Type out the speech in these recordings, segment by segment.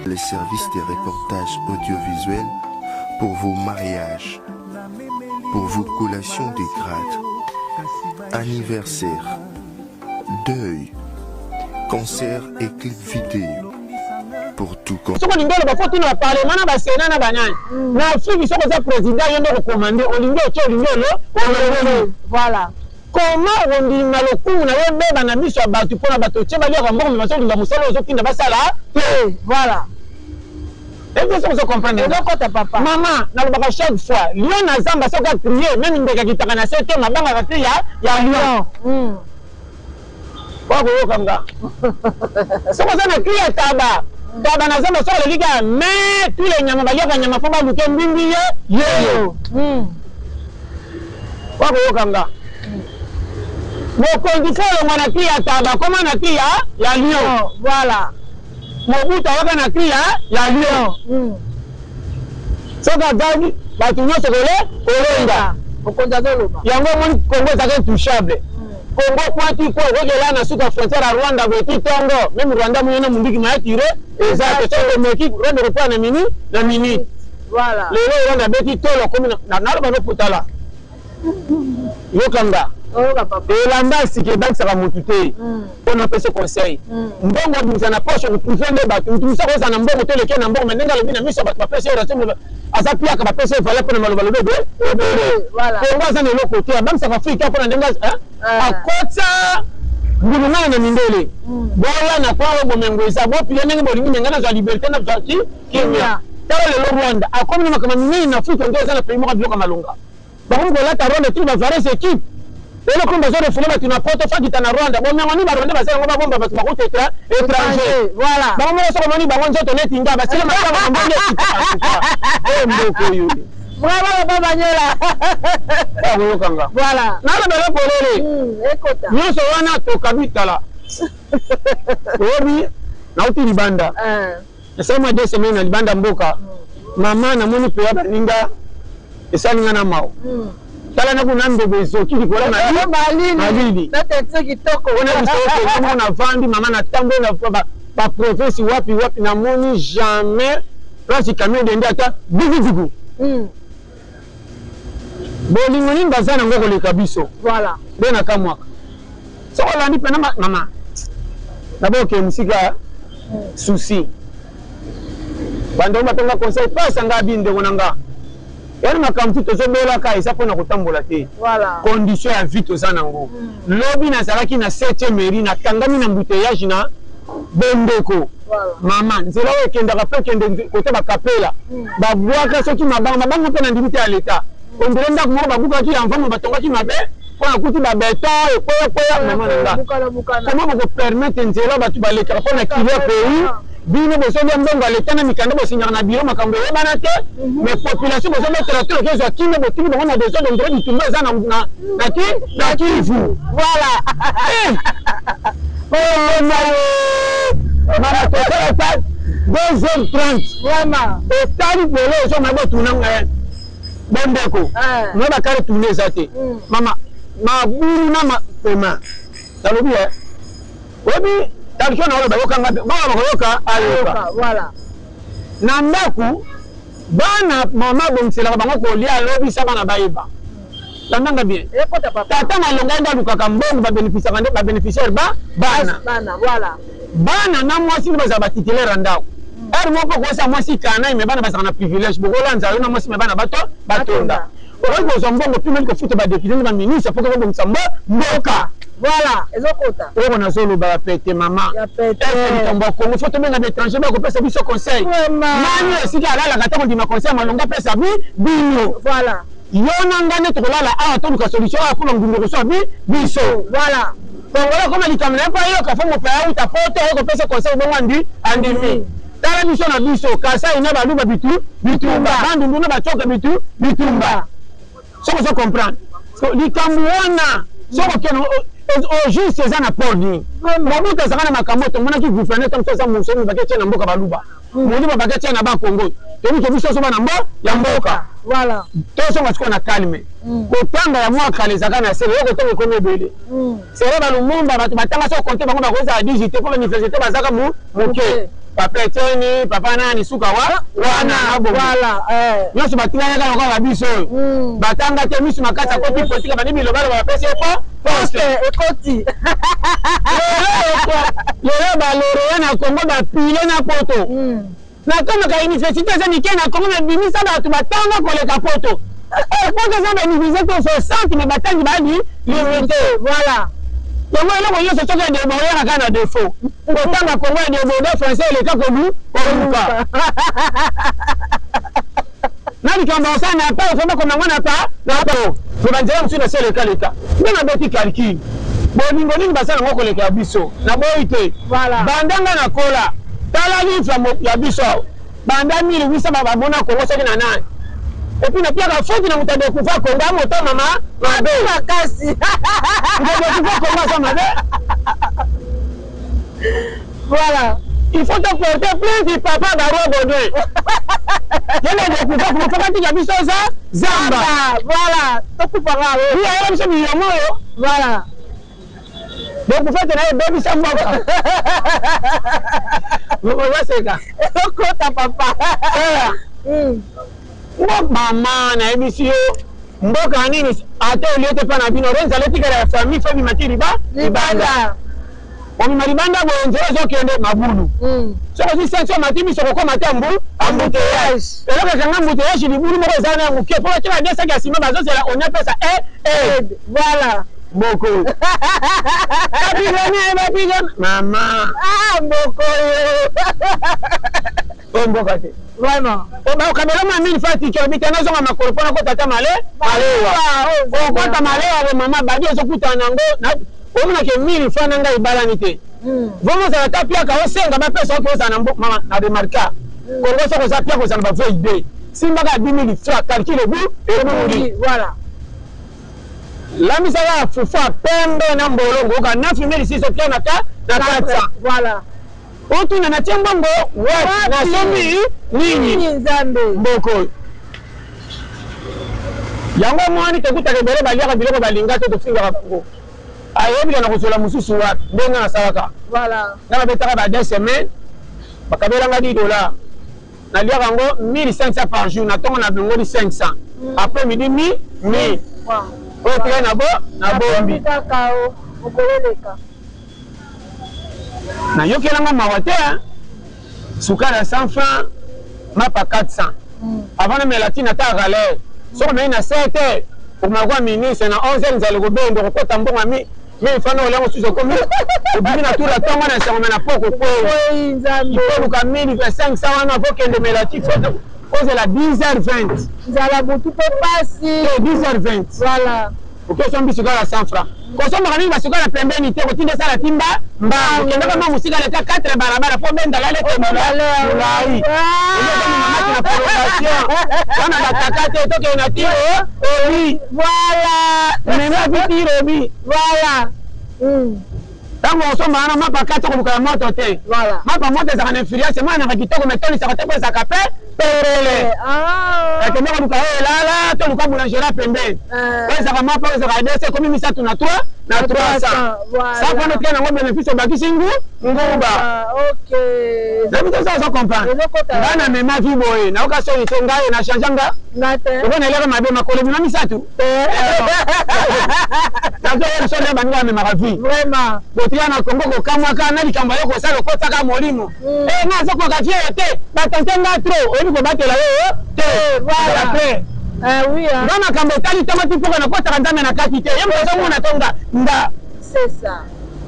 Les services de reportage audiovisuel pour vos mariages, pour vos collations de grade, anniversaire, deuil, concert et clip vidéo. Pour tout compte. Voilà. Comment on dit maloku na beba na miso abatu pona bato tsheba lia ka mbongo maso linga musala ozokinda basala voilà. Et vous ça comprendre papa maman na lobaka chaque fois lion na zamba soka crier même ndeka kitaka na sete mabanga ka ya lion kwa ko kanga soko sana crier taba taba na zamba soka liga mais tous les nyama balia ka nyama fo ba luke mbimbi yo kwa ko kanga mokonzi mwana kia taba koma na kia ya lion voilà mobuta waka na kia ya lion soka gadi batu nyoso kolenga mokonzi zoloba yango moni Congo zake touchable Congo kwati ko kogela na suka frontière à Rwanda beti tongo même Rwanda muyena mundiki mayatire exact so meki rende repa na mini voilà lelo Rwanda beti tolo komi na naloba no putala yokanga elanda sike bakisaka motu te mpona apesa conseil mbongo abimisa na poche otufe nde bato otumisa koza na mbongo to eleke na mbongo me ndenge alobi na miso bato bapesa relation aza piaka bapesa efale mpona maloba lobe ebele kongo aza na eloko te abamisaka afrika mpona ndenge akota ngulungana na mindele boya na kwao bomengo eza bopile ndenge bolingi menga nazwa liberté na bzaki kimia tala lelo Rwanda akomi na makama mingi na afrika nge eza na pays moko biloko malonga bakomi kolata Rwanda tuli bavares équipe elo komba zo refule batu na poto fakita na Rwanda bo mengo ni baronde basala ngo babomba batu bakuta étranger voilà ba mo so moni bango nzoto neti nga basala makama mbonye mboko yo bravo baba nyela bawo kanga voilà na ba polele ekota nyoso wana to kabitala obi na uti libanda nasema 2 semaines na libanda mboka mama na moni pe ya baninga esalinga na mao tala na kuna mbebe zoki likola na malili na tete kitoko ona bisoke kama na vandi mama na tambo na ba profesi wapi na moni jamais place camion de ndata bigu bolingo ni bazana ngoko le kabiso voilà bena kamwaka so la ndi pena mama na boke musika souci bando matonga conseil pasa ngabi ndeko nanga yana makamtu tozobola ka isa pona kotambola te voilà condition ya vie tozana ngo lobi na salaki na 7e mairie na kangami na embouteillage na bendeko voilà mama nzela okenda ka pe kende kote ba kapela ba bwaka soki mabanga pe na ndimite ya leta ondrenda ko babuka ki enfant batonga ki mabe pona kuti ba beton ekoya mama nanga comment vous permettre nzela batu baleka pona kilo pays bino bosobi mbongo leta na mikanda bosinyaka na biro makambo yebana te mais population bosobi tracteur ke zo kinde botiki bango na besoin de ndre bitumba za na Kivu voilà oh mama to ta 2h30 vraiment et tali bolo zo mabo tunanga bondeko no ba kare tunne zate mama maburu na mapema talobi obi Tarikyo na wala bayokanga bayoka ayoka voilà na ndaku bana mama bomsela bango ko lia lobi saba na baiba landanga bien ekota papa tata na longa nda lukaka mbongo ba bénéficiaire bana voilà bana na mwasi baza ba titulaire ndako moko kwa sa mwasi kana me bana baza na privilège bokola nzalo na mwasi me bana batonda oyo zo mbongo pimeli ko futa ba député ba ministre pour que bo msamba mboka voilà ezokota oyo na zolo ba pete mama ya pete tombo ko faut tomber na étranger ba ko pesa biso conseil mani esika ala la kata ndima conseil malonga pesa bino voilà yona ngane to lala a to ka solution a pour ngumbo so biso voilà donc voilà comme dit comme pas yo ka fo mo pa uta photo ko pesa conseil bo ngandi andimi dala biso na biso kasa ina ba luba bitumba bandu nduna ba choka bitumba so comprendre so likamwana so ko au juste ces ana porni mabuka zakana makamoto mona ki gouverneur tam so za muso ni bakete na mboka baluba moni ba bakete na ba Congo to biso so ba na mboka ya mboka voilà tosonga siko na calme kotanga ya mwa kalezaka na sele yoko tongo komi ebele sere balumumba bato batanga so konte bango bakozala digité po université bazaka moke papa eteni papa nani suka wana voilà nyonso batinganyaka lokola babiso oyo batanga te misu makasi akoti politika bandi bilobalo bapesi epo poste ekoti lelo baloroya na Congo bapile na poto nakomaka université eza mike na Congo mebimisa bato batanga koleka poto poto eza bauniversité 60 me batangi badi limité voilà yango eloko nyonso soki edebo oyaka kaka na défaut kotanga Congo edebodo français eleka koluka na likambo osala na pa ofoma komango na pa me banzela mosusu nasi eleka leka nde nabeti calcule bolingo nini basala yango koleka ya biso naboyi te bandanga na kola tala livre ya biso banda 1800 babona Congo soki na nani epuis napiaka foti na moto adekufa Congo amoto mama mabe makasi adekufa Congo asa mabe voilà il faut te porter plainte papa Barua Baudouin yene adekufa Congo faka tika biso za zamba voilà tokupaka oui ayela biso miliongo oyo voilà dekufa te na ye bebisa mboka baseka okota papa mama nayebisi yo mboka nini ate olie te mpa na bino renza letikala ya famille fo bimati libanda omima libanda boye nzela ezokende mabulu soko si senso mati biso kokoma te ambuteyage eloko ekanga ambuteyage libulu moko ezala na moke mpo batyaka desaki ya nsima bazozela on apesa aide voilà mboko bapigana mama mboko oyo mboka te vraiment bakabela mamini fa tike obita nazonga makolo mpona kotata malewa okota malewa bo mama badi ezokutana nango omonake mili fa na ngai ebalani te vomozala ta piaka osenga bapesa oki ozala na na remarka kongo soko oza piaka ozala na bavei de simbaka 10 000 francs calcule ebu ebuli voilà lamisaka fufa pembe na mbolongo oka 9 6 na 400 voilà otuna na tie mbongo nasomi nini nzambe mboko yango mwani tokutaka ebele baliaka biloko balinga te tofingaka bango ayebika na kosola mosusu wapi ndenge nasalaka voilà nga babetaka ba 2 semaines bakabelanga $10 naliaka yango 1500 par jour natongo na bilongoli 500 après midi 1000 oyo tika na bombi nayokelanga mawa te sukali ya 100 francs mapa 400 avant na melatine ata galere soko mei na 7h okomakwa ministre na 11h nzala kobendo kokota mbongo mi fana olengo susu okomi obimi na tour atongo na esango me na poko kweyi ikoluka 1500 wana avokende melati ozela 10h20 nzala butu mpe pasi 10h20 voilà okosombi sukali ya 100 francs kosomaka mingi basukala pembeni te kotinda esala timba mbango kendaka mwa mosika leta 4 barabara po bendala lete molai mamaki na prolongation wana bataka te tokee na tiro obi voilà memaki tiro obi voilà ntango osomba wana mapa 4 okoluka ya moto te mapa moto ezaka na influence mwanaka kitoko metonisaka te po ezaka pe perele ekende koluka oyo elala to luka boulangera pembeni oyo ezaka mapa oyo ezaka edese ekomi 3 na 300 sapa no tika nango bénéfice obakisi nguba nabi te so ozo comprendre ngai na mema vi boye nayoka soni te ngai na change nga okona eleka mabe makolo bima 3 nazoyeba so nde baninga bamemaka vi botika na Congo kokamwaka na likambo yo kosala okotaka molimo nga azokoka vie te batante nga tro oyebi kobatela yo te nga makambo etali ntango ti mpoka nakotaka nzambe na kati te ye moto azomona to nga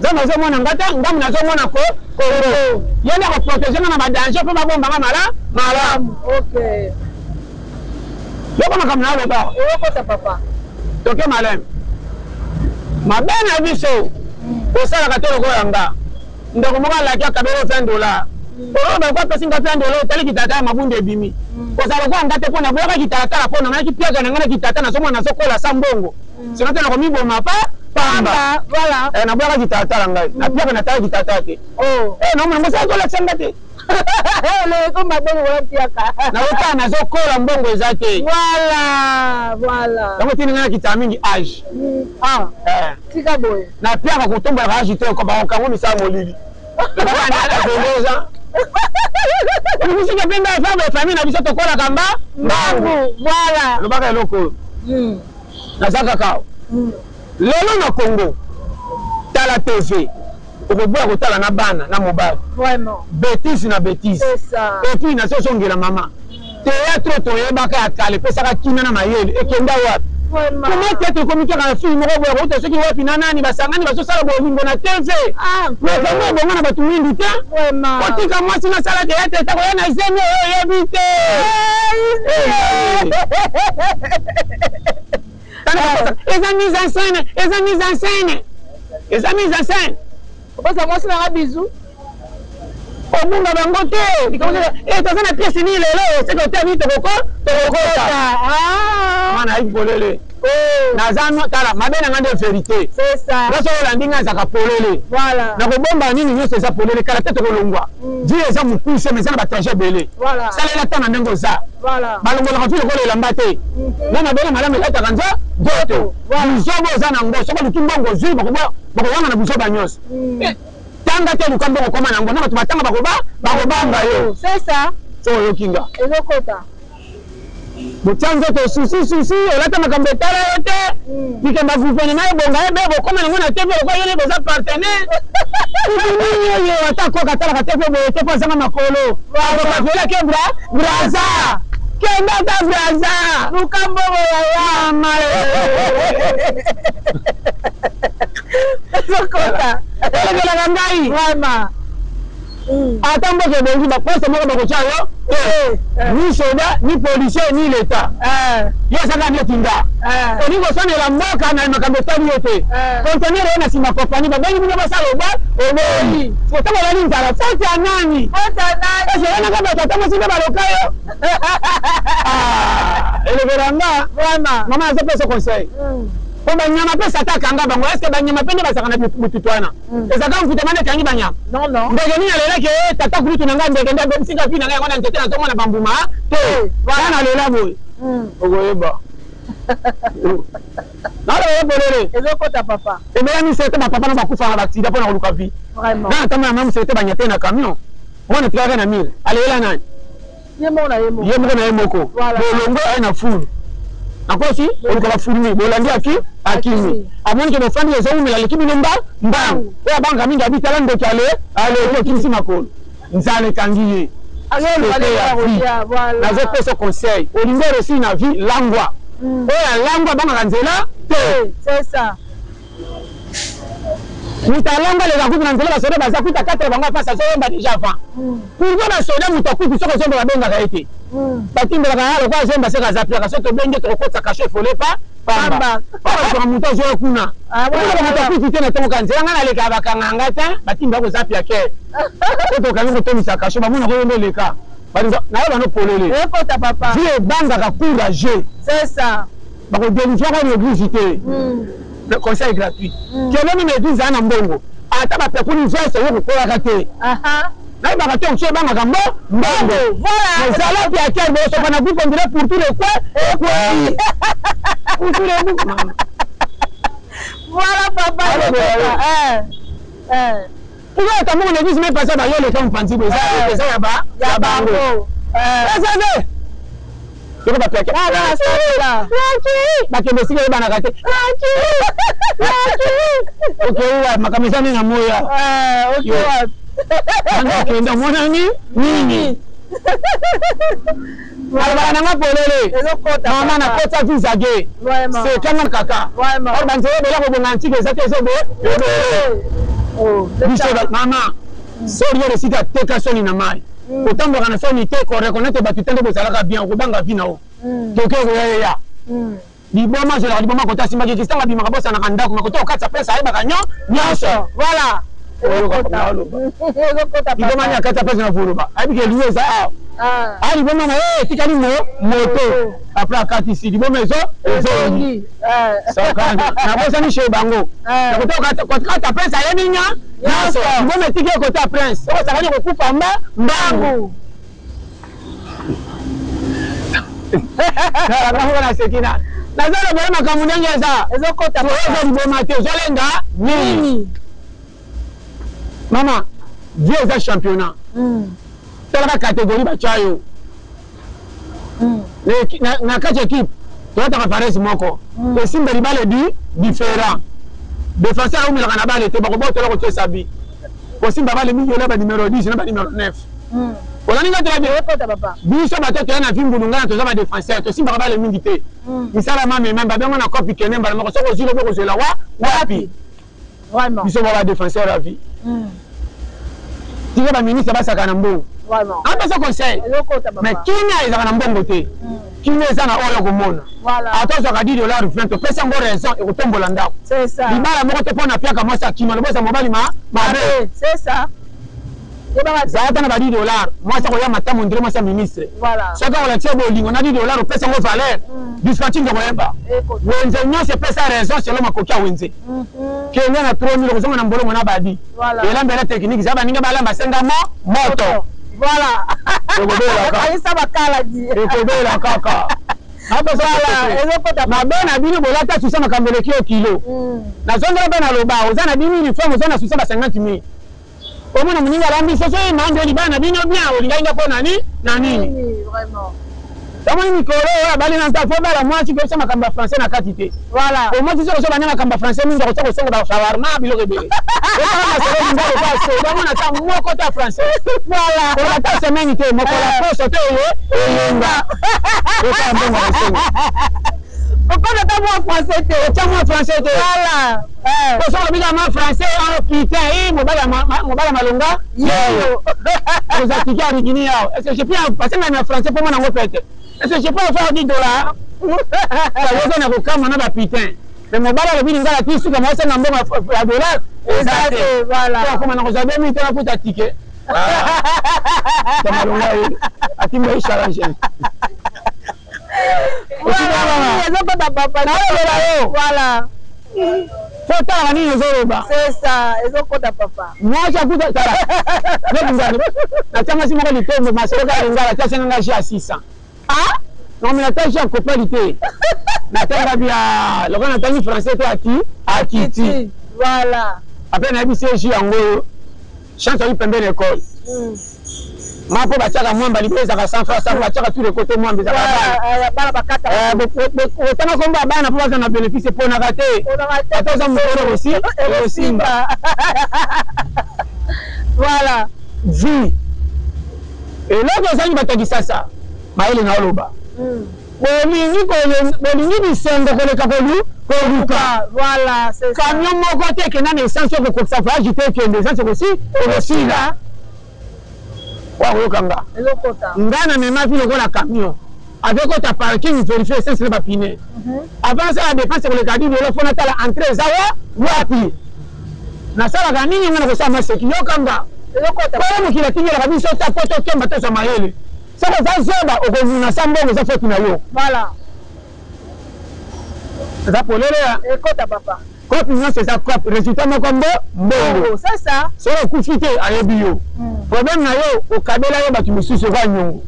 nzambe azomona nga te ngamu nazomona kongo ye nde koprotege nga na badanger mpo babombanga malamu yoko makambo naloba toke maleme mabe na biso osalaka te lokola nga ndeko moko alaki akabeli $20 oyo bakwa pesi nga $20 otali kitata ya mabundu ebimi kozala lokola nga te mpo naboyaka kitalatala mpo nanaki piaka na nga na kitata nazomona nazokola sa mbongo sino te nakomiboma pamba naboyaka kitalatala ngai napiaka natala kitata te nomona mosala tolakisa nga te Le comme babeli wala piaka. Na wota na zo kola mbongo ezate. Voilà. Donc tu n'as kita mingi âge. Ah. Tika boy. Na piaka kotomba ba âge te ko ba kango misa molili. Na ba na zongoza. Nous sommes bien dans la famille na biso to kola kamba. Mbangu. Voilà. Le baka loko. Na zaka kao. Lelo na Congo. Tala TV. Okoboya kotala na bana na mobile. Vraiment. Bêtise na bêtise. C'est ça. Et puis na so ngela mama. Théâtre to yebaka akale pesa ka kina na mayele ekenda wapi. Vraiment. Comment théâtre communiquer na film mo boya ko soki wapi na nani basangani baso sala bolingo na TV. Ah, mais comment bonga na batu mingi te? vraiment. Otika mwasi na sala théâtre ta ko na zemi yebite. Les amis en scène. Ça moi c'est un bisou. Au monde à bangote. Et dans une pièce ni lelo, c'est que tu as vu ton corps, ah. Mana ibolele. Nazano tala mabena ngande vérité. C'est ça. Loso landinga za kapolele. Voilà. Na ko bomba nini nyoso za polele kala tete ko longwa. Dieu eza mupuse mais za ba trajet belé. Voilà. Ça la tana ndengo za. Voilà. Balongo la file ko le lambate. Na mabena malame la takanza doto. Nzobo za na ngo so ko lutumbongo zui bako wana na buso banyos. Tanga te lukambo ko koma na ngo na batu batanga bako bamba yo. C'est ça. So yo kinga. Ezokota. Butsanzo to susi olata makambo tala yote nikamba gouvernement ebonga ebebo koma nango na TV ko yele boza partenaire ni yo atako katala ka TV bo te pozanga makolo ba vela ke braza kenda ta braza lukambo ya mama Ezokota. Ele ngai Vraiment. Attends, je vais vous poser mon bochayo. Ni soda, ni policier, ni l'État. Yo sanga ni tinga. Oni go sone la moka na makambetani yote. Conteneur na sima compagnie babangi mimi basa loba, oboi. Foto wala ni ndala, foto ya nani? Foto ya nani? Je na kama tata msinga balokayo. Ele veranga, vraiment. Mama azape ce conseil. Pour banyama pesa takanga bango est-ce que banyama pende basakana mututwana ezaka mfutemane kangi banyama non ndege ni alela ke tata kutu nanga ndege nda bensika fina nanga ngona ntete na tongo na bambuma te bana lela boy ogoyeba nalo bolele ezokota papa ebela mi sete ba papa na bakufa na baksida pona koluka vi vraiment na tama na sete banyate na camion wana tukaka na mire alela nani yemo na yemoko bolongo na fulu akosi olikola fulmi bolandi akimi amoni ke bofandi ezo umela likimi nomba mbangu oya banga mingi abitala ndoki ale kimisi makolo nzale kangiye nazo pesa conseil olingo resi na vie langwa oya langwa banga nzela te c'est ça mutalanga le gakutu na nzela basoda baza kuta 4 bango face so ba déjà avant pourquoi basoda mutakutu soko so ba benga kaite bakimbela kana kwa zemba seka za pia so to benge to kota kashe fole pa pamba kwa muto zo kuna mutakutu tena to kanzela ngana le ka bakanga ta bakimba ko za pia ke to kango to misa kashe ba mona ko leka na yo bano polele ekota papa vie banga ka courage c'est ça ba ko dénoncer ko l'église le conseil gratuit que même l'église ana mbongo ata ba pekuni vese yo ko la kate na ba kate on se banga ka mbongo voilà mais ça là puis à quel bon so bana vous condamner pour tout le quoi pour tout le voilà papa pourquoi ta mon église même pas ça ba yo le temps panti bo ça ya bango ça Yoko ba peke. Ba kende sike bana kate. Okay, wa makamisa ni na moya. Okay wa. Anga kenda mona nini? Wala na polele. Mama na kota vizage. C'est kama kaka. Or banzere bela ko bonga ntike zate zobo. Oh, mama. Sori yo sika teka soni na mai. Autant de soni te ko reconnaître batutende bo salaka bien ko banga vina o. Toke ko ya. Liboma je la liboma ko tasimba je kistanga bima bosa na kanda ko to katsa pesa ai bakanyo nyasho. Voilà. Liboma nya katsa pesa na furuba. Ai bike liwe za. Ali bon maman tikali moto après akati ici bon maison ezongi saka na bosa ni chez bango na kotoka ta prince ayeminya yaso bon metike kota prince so sakani ko kupa mbangu na sekina nazala bana makamundenge za ezokota ezo liboma te zolenga nini mama Dieu est un championnat. C'est la catégorie bachayo. Na quatre équipes, tu as ta paresse moko. Le Simba Riba est différent. Défenseur ou la balle était beaucoup de l'autre sabi. Au Simba Riba le milieu là numéro 10, non pas numéro 9. On a dit papa. Biso bato tu as na vimbu ngana to za défenseur, to Simba Riba le milité. Misala mama même ba na copie kenem ba mo so ko zilo ko zela wapi. Vraiment. Biso ba défenseur la vie. Tu vas au ministre, ça va Vraiment. Un peu ce conseil. Mais qui n'est pas en bon côté? Qui n'est pas en bon côté? Voilà. Attends, ça va dire $20. Tu peux avoir raison et tu tombes là. C'est ça. Il va la monter pour la pierre comme ça. Qui m'a le boss à mon bali c'est ça. Ça va $10. Moi, ça va matin mon moi ça ministre. Voilà. Chacun on a tiré au ling. On a dit $. On peut s'en valeur. Discuter de rien pas. Wenze c'est pas ça raison selon ma coquille Wenze. Qui est à 3000 euros on a mbolo on a badi. Voilà. Et là belle technique ça va ninga bala masenga moto. Voilà. Ça va kala dit. Et que belle kaka. Hapo sala ezokota mabena bini bolata tusa makambele kilo. Na zonga bena loba uzana bini uniform uzana susa ba 50000. Omona mninga lambi soso mando libana bino bien olinga po nani na nini vraiment. Kama ni Mikolo bali na tapo bala mwati kwa sema kamba français na katite. Voilà. Au moins tu sais que bana kamba français mingi kwa sababu ba shawarma bilo kebele. Kama sasa ngalo kwa sababu kama na tamu moko ta français. Voilà. Kwa ta semaine te moko la poste te yenga. Kwa mbongo sema. Pourquoi tu as français te? Tu as français te. Voilà. Pour ça on dit en français en putain mobala malonga. Yo. Vous appliquez à Guinée. Est-ce que je peux passer même en français pour moi en fait? Est-ce que je peux faire $10? Ça vous donne comme on a putain. Mais mobala le bilinga la tisse comme ça na mbongo ya dollar. Exact. Voilà. Comme on a jamais mis ta pour ta ticket. Ça malonga atimba challenge. Voilà. Faut t'en aller c'est ça, ils ont compté papa. Moi j'ai écouté ça. La chama si moi le tombe ma soeur ngala ta senga chez à 600. Ah? Non mais la tâche en coppalité. La tâche bien le grand attendu français toi à Kiti. Voilà. Après na bisi chez yango. Chance lui pembe l'école. Ma po bachaka mwamba libeza ka 100 francs ça bachaka tous les côtés mwamba za bana bakata tana komba bana po bana bénéfice pour na rater attention mokolo aussi Simba voilà vie et là que ça ni bataki sasa maile na oloba bolingi bisengo koleka koluka voilà c'est ça camion moko te ke na essence ko ça va ajouter que les gens aussi là Kanga. Ngana mema vile kwa la camion. Avec ta parking vérifier essence le bapine. Avant ça la dépense pour le cadeau de l'offre na tala entrée zawa wapi. Na sala ga nini ngana ko sama seki yo kanga. Kwa mo kila tinga la biso ta poto kemba to sama yele. Sasa za zoba okozina sambongo za foti na yo. Voilà. Ça pour le ekota papa. Quand c'est ça quoi résultat mo kombo mbongo. C'est ça. C'est le coup fité à ebio. Problème na yo au kabela yo batu misusu kwa nyongo.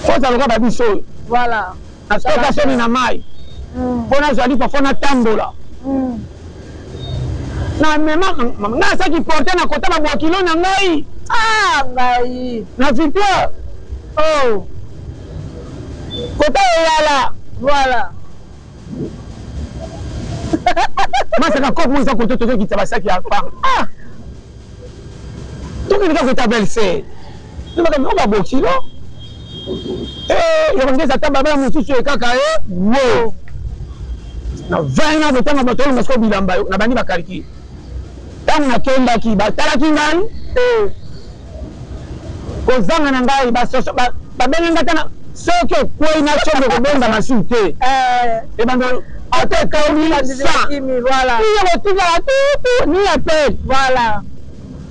Faut ça le ba biso. Voilà. Na stoka soni na mai. Bona zali pa fona tambola. Na mema na ça qui porter na kota ba kilo na ngai. Ah ngai. Na victoire. Oh. Kota yala. Voilà. Moi c'est encore moi ça côté tout qui ça qui a pas. Ah. Tout qui est ta belle-sœur. Tu vas comme on va boxer là. Il y a des attaques baba mon souci kaka wow. Na 20 ans de temps bato na sko bilamba na bani bakariki. Tant na kenda ki batala ki ngani ko zanga na ngai ba so ba benga tana soko ko ina chombo ko benga masute e bando ate kauli sa voilà ni appelle voilà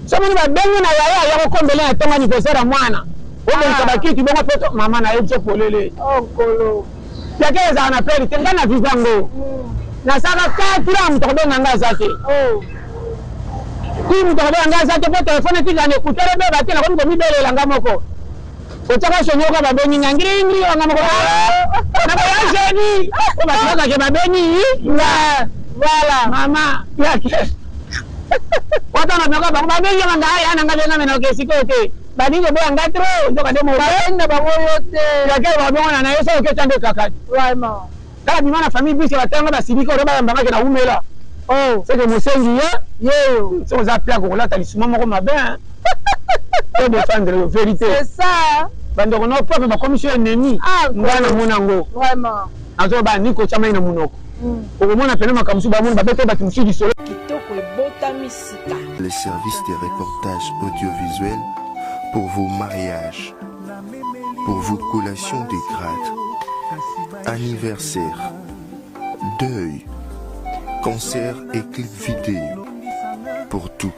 Somo ni babengi na yaya ya kokombele na tonga anniversaire ya mwana. Obenga bakiti bongo poto mama na yezo polele. Oh kolo. Yake za na peli tenga na vivango. Na saka 4 ans tobenga ngazate. Oh. Kimi tobenga ngazate po telefone tika ne kutere be batela ko ngomi bele langa moko. Otaka sonyoka babengi ngiri ngiri langa moko. Na ba jeni. Ko bataka ke babengi. Voilà. Mama yake. Watu wanatoka babengi nganga haya nanga benga mena okesiko okay. Badingo bo angatro ndoka demo Baenda bango yote. yake babona na yeso ke tande kakati Vraiment. kala bimana famille bisi batanga basibika roba mbanga ke na umela oh c'est que mosengi yo so za pia ko la talisuma moko mabe pour défendre la vérité C'est ça. bando no peuple ba commission ennemi ngana monango Vraiment. azo ba niko chama ina munoko okomona pele makamsu ba mona babeto batimshi du solo Kitoko ebota misika. Les services des reportages audiovisuels pour vos mariages, pour vos collations des grades, anniversaires, deuil, concerts et clips vidéo, pour tout